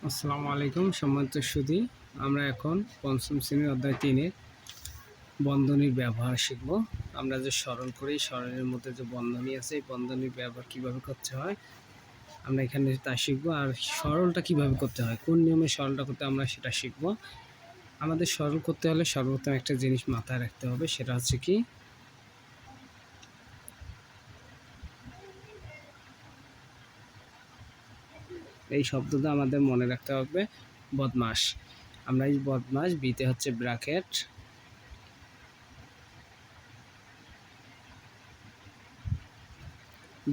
আসসালামু আলাইকুম সম্মানিত সুধী। আমরা এখন পঞ্চম শ্রেণীর অধ্যায় 3-এর বন্ধনীর ব্যবহার শিখব। আমরা যে সরল করি, সরলের মধ্যে যে বন্ধনী আছে, এই বন্ধনীর ব্যবহার কিভাবে করতে হয় আমরা এখানে তা শিখব। আর সরলটা কিভাবে করতে হয়, কোন নিয়মে সরলটা করতে আমরা সেটা শিখব। আমাদের সরল করতে হলে সর্বপ্রথম একটা জিনিস মাথায় রাখতে হবে, সেটা হচ্ছে কি, এই শব্দটা আমাদের মনে রাখতে হবে, বদমাস। আমরা এই বদমাস, বিতে হচ্ছে ব্র্যাকেট,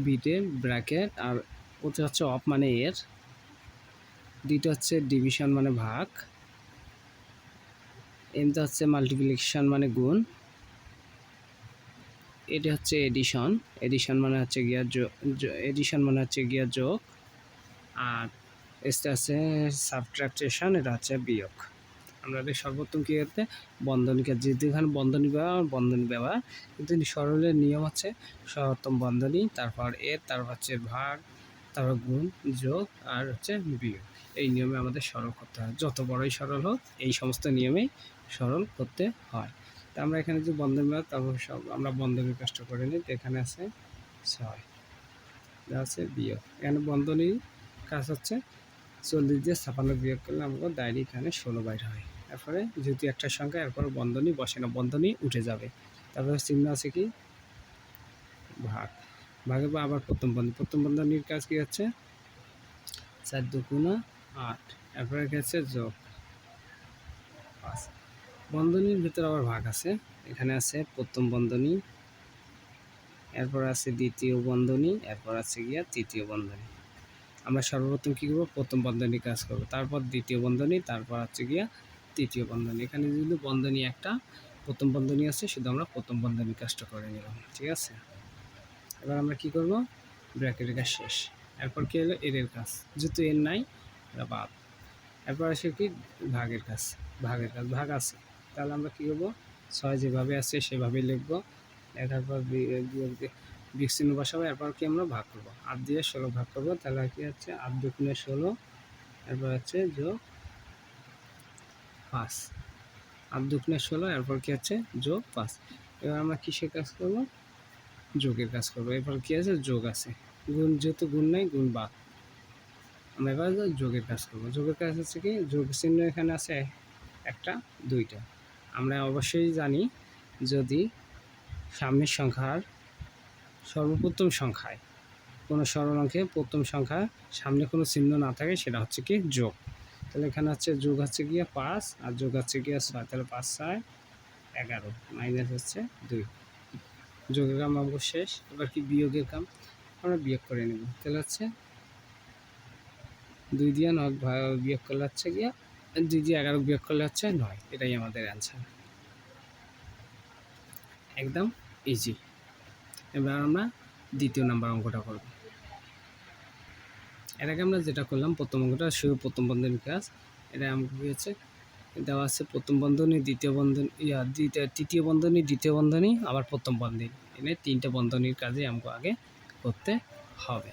বিটে ব্র্যাকেট, আর ওটা হচ্ছে অফ মানে এর, ডিটা হচ্ছে ডিভিশন মানে ভাগ, এমটা হচ্ছে মাল্টিপ্লিকেশন মানে গুণ, এটা হচ্ছে এডিশন, এডিশন মানে হচ্ছে গিয়া এডিশন মানে হচ্ছে গিয়া যোগ, আর এটা আছে সাবট্রাকশন, এটা হচ্ছে বিয়োগ। আমরা সর্বোত্তম কী করতে বন্ধনীকে, যেখানে বন্ধনী ব্যবহার কিন্তু সরলের নিয়ম হচ্ছে সর্বোত্তম বন্ধনী, তারপর এর, তারপর হচ্ছে ভাগ, তারপর গুণ, যোগ, আর হচ্ছে বিয়োগ। এই নিয়মে আমাদের সরল করতে হয়, যত বড়ই সরল হোক এই সমস্ত নিয়মেই সরল করতে হয়। তা আমরা এখানে যে বন্ধনী ব্যবহার, তারপর সব আমরা বন্ধনীর কাজটা করে নিই। এখানে আছে 6, আছে বিয়োগ। এখানে বন্ধনীর কাজ হচ্ছে 40 দিয়ে 56 বিয়োগ করলে আমাকে ডাইরেক্ট এখানে 16 বাইর হয়। তারপরে যেহেতু একটা সংখ্যা, এরপর বন্ধনী বসে না, বন্ধনী উঠে যাবে। তারপরে চিহ্ন আছে কি, ভাগ, ভাগে বা আবার প্রথম বন্ধনীর কাজ কি হচ্ছে 4 দুগুণা 8, এরপরে কি হচ্ছে যোগ 5। বন্ধনীর ভিতরে আবার ভাগ আছে, এখানে আছে প্রথম বন্ধনী, এরপর আছে দ্বিতীয় বন্ধনী, এরপর আছে গিয়া তৃতীয় বন্ধনী। আমরা সর্বপ্রথম কী করবো, প্রথম বন্ধনী কাজ করব, তারপর দ্বিতীয় বন্ধনী, তারপর হচ্ছে গিয়া তৃতীয় বন্ধনী। এখানে যদি বন্ধনী একটা, প্রথম বন্ধনী আছে, শুধু আমরা প্রথম বন্ধনী কাজটা করে নিলাম, ঠিক আছে। এবার আমরা কি করব, ব্র্যাকেটের কাজ শেষ। এরপর কি হলো, এর কাজ, যেহেতু এর নাই এটা বাদ। এরপর আসে কি, ভাগের কাজ, ভাগ আছে, তাহলে আমরা কী করবো, 6 যেভাবে আছে সেভাবেই লিখবো, লেখার পর বিয়োগ চিহ্ন বসাবো। এরপর কি আমরা ভাগ করবো, 8 দিয়ে 16 ভাগ করবো, তাহলে কি হচ্ছে 8 দুগুণে 16, এরপর হচ্ছে যোগ 5, 8 দুগুণে 16, এরপর কি হচ্ছে যোগ 5। এবার আমরা কিসের কাজ করব, যোগের কাজ করবো। এরপর কি আছে, যোগ আছে, গুণ যেহেতু গুণ নাই, গুণ বাদ। আমরা এবার যোগের কাজ করবো। যোগের কাজ হচ্ছে কি, যোগ চিহ্ন এখানে আছে একটা, দুইটা। আমরা অবশ্যই জানি, যদি সামনের সংখ্যার সর্বপ্রথম সংখ্যায় কোনো সরল অঙ্কে প্রথম সংখ্যা সামনে কোনো চিহ্ন না থাকে, সেটা হচ্ছে কি যোগ। তাহলে এখানে হচ্ছে যোগ হচ্ছে গিয়ে 5, আর যোগ হচ্ছে গিয়ে 6, তাহলে 5 6 11, মাইনাস হচ্ছে 2। যোগের কাম অঙ্ক শেষ। এবার কি বিয়োগের কাম, আমরা বিয়োগ করে নেব। তাহলে হচ্ছে 2 দিয়ে 9 বিয়োগ করলে হচ্ছে গিয়া 2 দিয়ে 11 বিয়োগ করলে হচ্ছে 9। এটাই আমাদের অ্যান্সার, একদম ইজি। এবার আমরা দ্বিতীয় নাম্বার অঙ্কটা করব। এর আগে আমরা যেটা করলাম, প্রথম অঙ্কটা শুধু প্রথম বন্ধনীর কাজ। এটা আমাকে কী হচ্ছে, দেওয়া আছে প্রথম বন্ধনী, দ্বিতীয় বন্ধনী, তৃতীয় বন্ধনী, দ্বিতীয় বন্ধনী, আবার প্রথম বন্ধনী, এনে 3টে বন্ধনীর কাজে আমাকে আগে করতে হবে।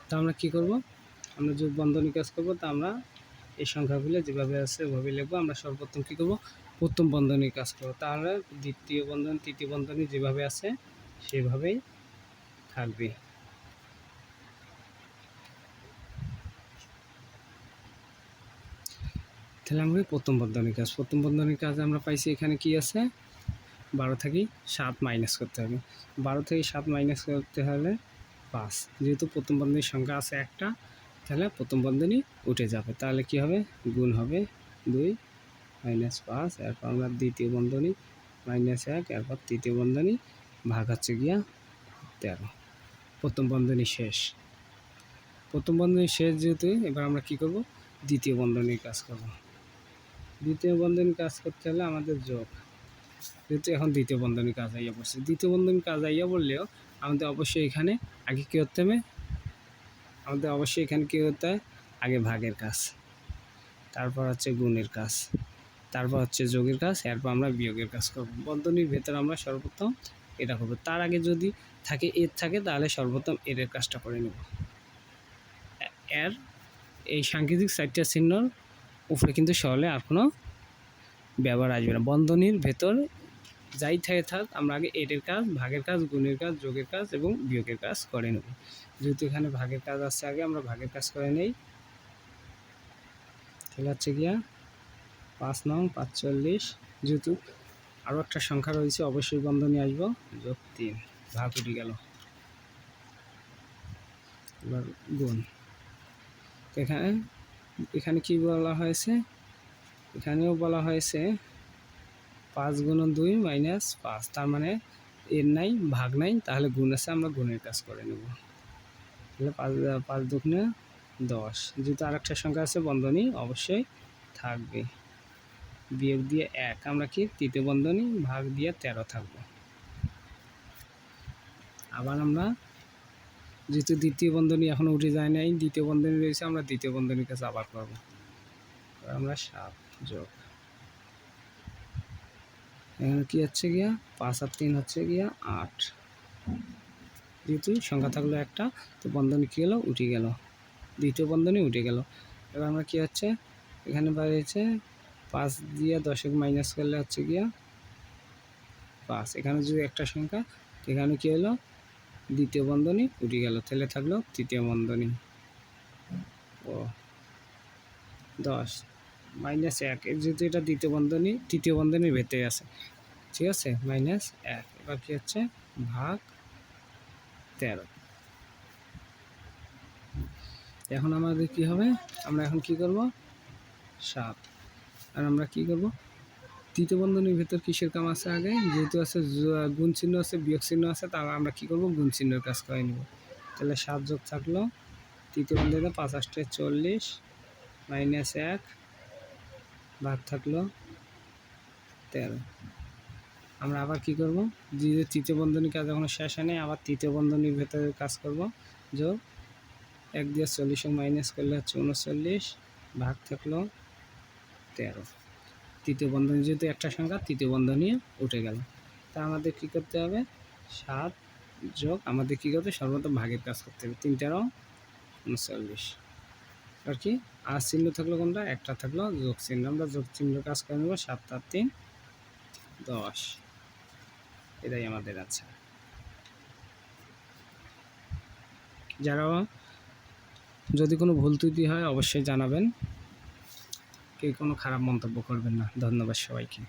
তা আমরা কি করব, আমরা যে বন্ধনী কাজ করব, তা আমরা এই সংখ্যাগুলো যেভাবে আছে ওভাবে লিখবো। আমরা সর্বপ্রথম কী করব, প্রথম বন্ধনীর কাজ করব, তাহলে দ্বিতীয় বন্ধনী, তৃতীয় বন্ধনী যেভাবে আছে সেভাবেই থাকবে। তাহলে আমরা প্রথম বন্ধনীর কাজ, প্রথম বন্ধনীর কাজ আমরা পাইছি, এখানে কি আছে, 12 থেকে 7 মাইনাস করতে হবে। 12 থেকে 7 মাইনাস করতে হলে 5, যেহেতু প্রথম বন্ধনীর সংখ্যা আছে একটা, তাহলে প্রথম বন্ধনী উঠে যাবে। তাহলে কি হবে, গুণ হবে 2 মাইনাস 5, এরপর আমরা দ্বিতীয় বন্ধনী মাইনাস 1, এরপর তৃতীয় বন্ধনী, ভাগ হচ্ছে গিয়া 13। প্রথম বন্ধনী শেষ। প্রথম বন্ধনী শেষ যেহেতু, এবার আমরা কি করব, দ্বিতীয় বন্ধনীর কাজ করব। দ্বিতীয় বন্ধনীর কাজ করতে হলে আমাদের যোগ, যেহেতু এখন দ্বিতীয় বন্ধনীর কাজ আইয়া পড়ছে, দ্বিতীয় বন্ধনীর কাজ আইয়া বললেও আমাদের অবশ্যই এখানে আগে কী করতে হবে, আমাদের অবশ্যই এখানে কী করতে হয়, আগে ভাগের কাজ, তারপর হচ্ছে গুণের কাজ, তারপর হচ্ছে যোগের কাজ, এরপর আমরা বিয়োগের কাজ করব। বন্ধনীর ভেতরে আমরা সর্বপ্রথম এটা করব। তার আগে যদি থাকে এর থাকে, তাহলে সর্বপ্রথম এর কাজটা করে নেব। এর এই সাংকেতিক 4টা চিহ্নর উপরে কিন্তু সরলে আর কোনো ব্যবহার আসবে না। বন্ধনীর ভেতর যাই থাকে থাক, আমরা আগে এর কাজ, ভাগের কাজ, গুণের কাজ, যোগের কাজ এবং বিয়োগের কাজ করে নেব। যেহেতু এখানে ভাগের কাজ আছে, আগে আমরা ভাগের কাজ করে নেই। তাহলে হচ্ছে গিয়া 5 নং 45, যেহেতু আরও একটা সংখ্যা রয়েছে অবশ্যই বন্ধনী আসবো, যোগ 3, ভাগ উঠে গেল। এবার গুণ, এখানে এখানে কি বলা হয়েছে, এখানেও বলা হয়েছে 5 গুণন 2 মাইনাস 5, তার মানে এর নাই, ভাগ নাই, তাহলে গুণ আছে, আমরা গুণের কাজ করে নেব। তাহলে 5 দুগুণে 10, যেহেতু আর একটা সংখ্যা আছে বন্ধনী অবশ্যই থাকবে। বিয়োগ দিয়ে 1, আমরা কি তৃতীয় বন্ধনী, ভাগ দিয়ে 13 থাকবো। আবার আমরা যেহেতু দ্বিতীয় বন্ধনী এখনো উঠে যায় নাই, দ্বিতীয় বন্ধনী রয়েছে, আমরা দ্বিতীয় বন্ধনীর কাছে আবার করবো। আমরা 7 যোগ, এখানে কি হচ্ছে গিয়া 5 আর 3 হচ্ছে গিয়া 8, যেহেতু সংখ্যা থাকলো একটা, তো বন্ধনী কী গেলো, উঠে গেল, দ্বিতীয় বন্ধনী উঠে গেল। এবার আমরা কি হচ্ছে, এখানে বাইরেছে 5 দিয়ে 10 মাইনাস করলে হচ্ছে গিয়া 5, এখানে যদি একটা সংখ্যা, এখানে কি হলো, দ্বিতীয় বন্ধনী উঠে গেল, তাহলে থাকলো তৃতীয় বন্ধনী। ও 10 মাইনাস 1, যেহেতু এটা দ্বিতীয় বন্ধনী, তৃতীয় বন্ধনীর ভেতরে আছে, ঠিক আছে, মাইনাস 1। এবার কি হচ্ছে, ভাগ 13। এখন আমাদের কি হবে, আমরা এখন কি করব, 7, আর আমরা কি করব, তৃতীয় বন্ধনীর ভেতর কিসের কাম আছে, আগে যেহেতু আছে গুণ চিহ্ন আছে, বিয়োগ চিহ্ন আছে, তাহলে আমরা কি করব, গুণ চিহ্নের কাজ করে নেব। তাহলে 7 যোগ থাকলো, তৃতীয় বন্ধনীতে 5 8 40 মাইনাস 1, ভাগ থাকলো 13। আমরা আবার কি করব, যে তৃতীয় বন্ধনীর কাজ এখনো শেষ হয় নাই, আবার তৃতীয় বন্ধনীর ভেতরে কাজ করব, যোগ 1 দিয়ে 40 মাইনাস করলে হচ্ছে 39, ভাগ থাকলো 13। তৃতীয় বন্ধনী যেহেতু একটা সংখ্যা, তৃতীয় বন্ধনী উঠে গেল। তা আমাদের কি করতে হবে, 7 যোগ, আমাদের কি করতে, সর্বপ্রথম ভাগের কাজ করতে হবে, 3 13 39, আর কি আর চিহ্ন থাকলো কোনটা, একটা থাকলো যোগ চিহ্ন, আমরা যোগ চিহ্ন কাজ করে নেব। 7 আর 3 10, এটাই আমাদের আছে। যারা যদি কোনো ভুল ত্রুটি হয় অবশ্যই জানাবেন, কেউ কোনো খারাপ মন্তব্য করবেন না। ধন্যবাদ সবাইকে।